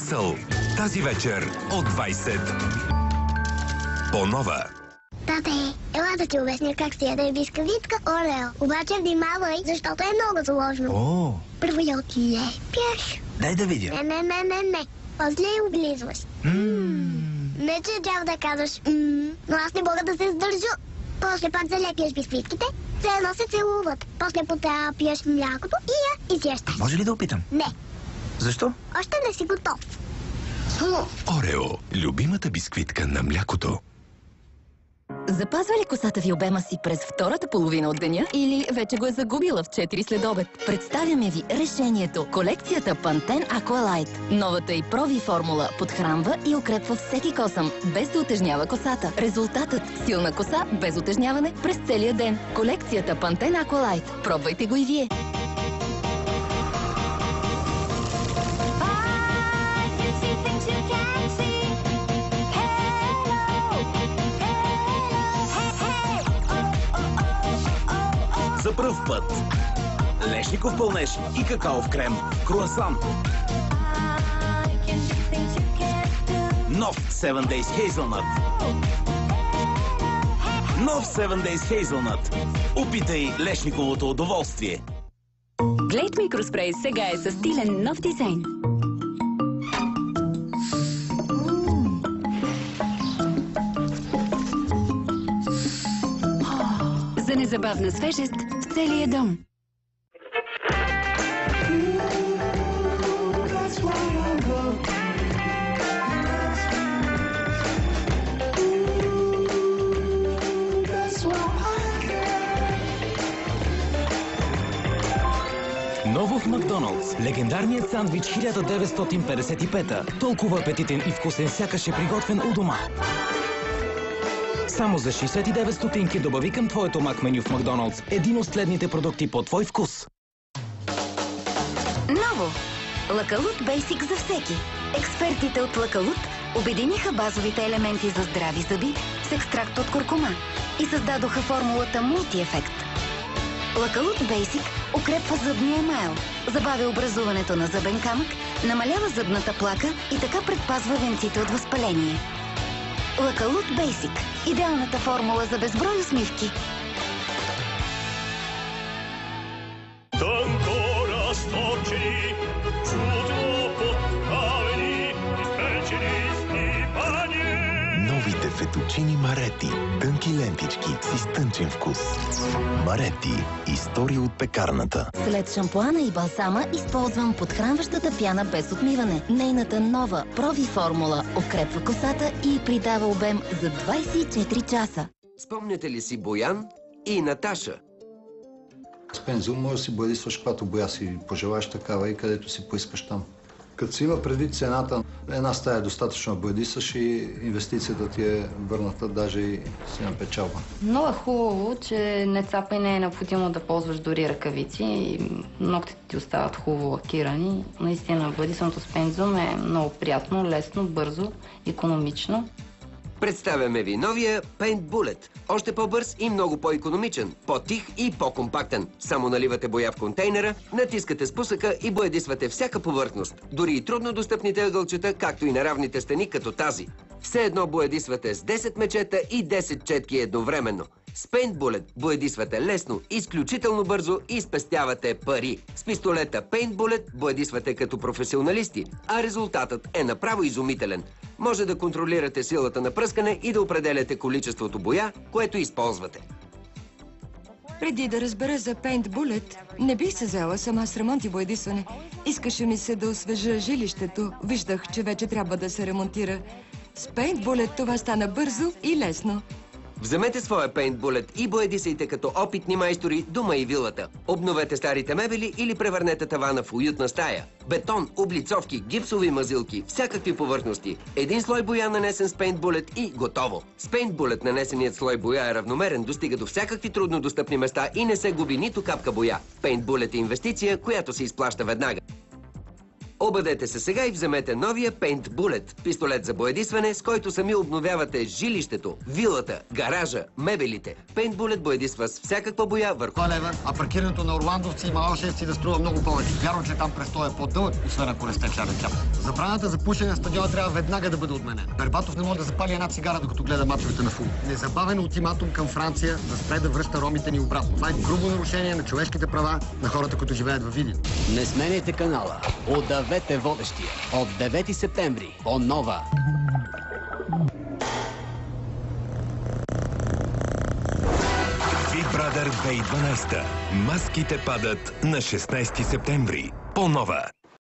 Хъсъл. Тази вечер от 20. По-нова. Тате, ела да ти обясня как се яде бисквитка Орео. Обаче внимавай, защото е много сложно. Първо я отлепяш. Дай да видя. Не. После я облизваш. Не, че трябва да казваш но аз не мога да се сдържа. После пак залепяш бисквитките, все едно се целуват. После потапяш млякото и я изящаш. Може ли да опитам? Не. Защо? Още не си готов. Орео. Любимата бисквитка на млякото. Запазва ли косата ви обема си през втората половина от деня или вече го е загубила в 4 следобед? Представяме ви решението. Колекцията Pantene Aqua Light. Новата и прови формула подхранва и укрепва всеки косъм, без да утежнява косата. Резултатът – силна коса без утежняване през целия ден. Колекцията Pantene Aqua Light. Пробвайте го и вие. За пръв път. Лешников пълнеж и какаов крем. Круасан. Нов 7 Days Hazelnut. Нов 7 Days Hazelnut. Опитай лешниковото удоволствие. Glade Microspray сега е със стилен нов дизайн. За незабавна свежест в целия дом. Ново в Макдоналдс. Легендарният сандвич 1955-та. Толкова апетитен и вкусен, сякаш е приготвен у дома. Само за 69 стотинки добави към твоето мак меню в Макдоналдс един от следните продукти по твой вкус. Ново! Лакалут Basic за всеки. Експертите от Лакалут обединиха базовите елементи за здрави зъби с екстракт от куркума и създадоха формулата Multi-ефект. Лакалут Basic укрепва зъбния емайл, забавя образуването на зъбен камък, намалява зъбната плака и така предпазва венците от възпаление. Лакалут Basic – идеалната формула за безброй усмивки. Новите фетучини Марети. Тънки лентички с изтънчен вкус. Марети. История от пекарната. След шампуана и балсама използвам подхранващата пяна без отмиване. Нейната нова прови формула укрепва косата и придава обем за 24 часа. Спомняте ли си Боян и Наташа? С пензил може да си боядисваш когато боя си пожелаеш такава и където си поискаш там. Като си има предвид цената, една стая е достатъчно да боядисаш и инвестицията ти е върната, даже и си на печалба. Много е хубаво, че не цапа и не е необходимо да ползваш дори ръкавици и ногтите ти остават хубаво лакирани. Наистина, боядисването с пензум е много приятно, лесно, бързо, икономично. Представяме ви новия Paint Bullet. Още по-бърз и много по-икономичен, по-тих и по-компактен. Само наливате боя в контейнера, натискате спусъка и боядисвате всяка повърхност. Дори и трудно достъпните ъгълчета, както и неравните стени, като тази. Все едно боядисвате с 10 мечета и 10 четки едновременно. С Paint Bullet боядисвате лесно, изключително бързо и спестявате пари. С пистолета Paint Bullet боядисвате като професионалисти, а резултатът е направо изумителен. Може да контролирате силата на пръскане и да определяте количеството боя, което използвате. Преди да разбера за Paint Bullet, не бих се взела сама с ремонт и боядисване. Искаше ми се да освежа жилището. Виждах, че вече трябва да се ремонтира. С Paint Bullet това стана бързо и лесно. Вземете своя Paint Bullet и боядисайте като опитни майстори дома и вилата. Обновете старите мебели или превърнете тавана в уютна стая. Бетон, облицовки, гипсови мазилки, всякакви повърхности. Един слой боя нанесен с Paint Bullet и готово. С Paint Bullet нанесеният слой боя е равномерен, достига до всякакви труднодостъпни места и не се губи нито капка боя. Paint Bullet е инвестиция, която се изплаща веднага. Обадете се сега и вземете новия Paint Bullet. Пистолет за боядисване, с който сами обновявате жилището, вилата, гаража, мебелите. Paint Bullet боядисва с всякаква боя върху... А паркирането на Орландовци и Малошевци да струва много повече. Вярно, че там престоя е по-дълъг, освен ако не сте черен чап. Забраната за пушене на стадиона трябва веднага да бъде отменена. Бербатов не може да запали една цигара, докато гледа мачовете на футбол. Незабавен ултиматум към Франция да спре да връща ромите ни обратно. Това е грубо нарушение на човешките права на хората, които живеят във Видин. Не сменяйте канала. Удавете водещия. От 9 септември. По нова. Big Brother 2012. Маските падат на 16 септември. По нова.